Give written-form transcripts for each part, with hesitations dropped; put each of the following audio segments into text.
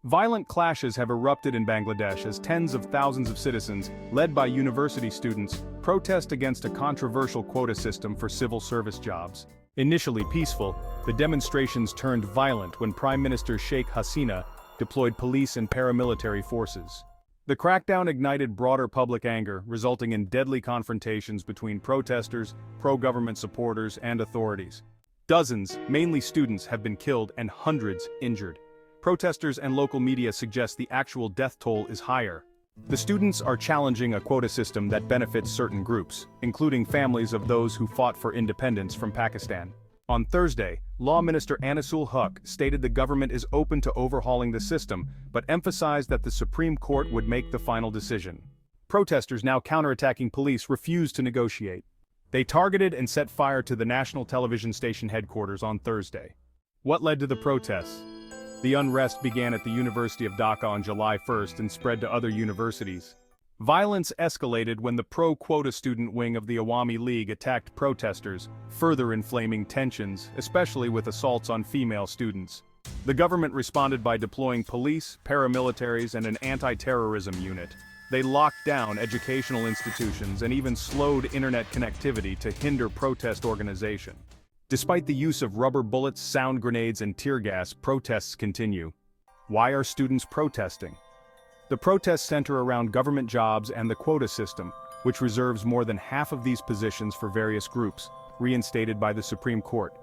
Violent clashes have erupted in Bangladesh as tens of thousands of citizens, led by university students, protest against a controversial quota system for civil service jobs. Initially peaceful, the demonstrations turned violent when Prime Minister Sheikh Hasina deployed police and paramilitary forces. The crackdown ignited broader public anger, resulting in deadly confrontations between protesters, pro-government supporters, and authorities. Dozens, mainly students, have been killed and hundreds injured. Protesters and local media suggest the actual death toll is higher. The students are challenging a quota system that benefits certain groups, including families of those who fought for independence from Pakistan. On Thursday, Law Minister Anisul Huq stated the government is open to overhauling the system, but emphasized that the Supreme Court would make the final decision. Protesters now counterattacking police refused to negotiate. They targeted and set fire to the national television station headquarters on Thursday. What led to the protests? The unrest began at the University of Dhaka on July 1st and spread to other universities. Violence escalated when the pro-quota student wing of the Awami League attacked protesters, further inflaming tensions, especially with assaults on female students. The government responded by deploying police, paramilitaries, and an anti-terrorism unit. They locked down educational institutions and even slowed internet connectivity to hinder protest organization. Despite the use of rubber bullets, sound grenades, and tear gas, protests continue. Why are students protesting? The protests center around government jobs and the quota system, which reserves more than half of these positions for various groups, reinstated by the Supreme Court.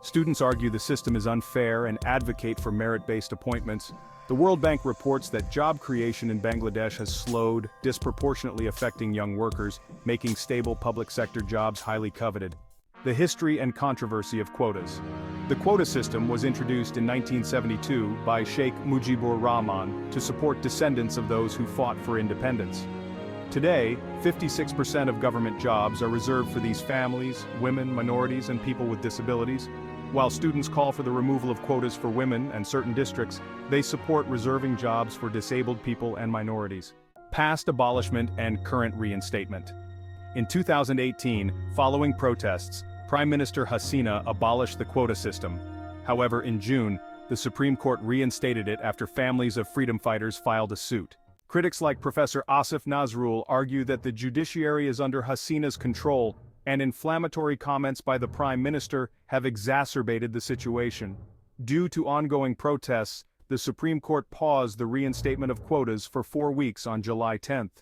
Students argue the system is unfair and advocate for merit-based appointments. The World Bank reports that job creation in Bangladesh has slowed, disproportionately affecting young workers, making stable public sector jobs highly coveted. The history and controversy of quotas. The quota system was introduced in 1972 by Sheikh Mujibur Rahman to support descendants of those who fought for independence. Today, 56% of government jobs are reserved for these families, women, minorities, and people with disabilities. While students call for the removal of quotas for women and certain districts, they support reserving jobs for disabled people and minorities. Past abolishment and current reinstatement. In 2018, following protests, Prime Minister Hasina abolished the quota system. However, in June, the Supreme Court reinstated it after families of freedom fighters filed a suit. Critics like Professor Asif Nazrul argue that the judiciary is under Hasina's control, and inflammatory comments by the Prime Minister have exacerbated the situation. Due to ongoing protests, the Supreme Court paused the reinstatement of quotas for 4 weeks on July 10th.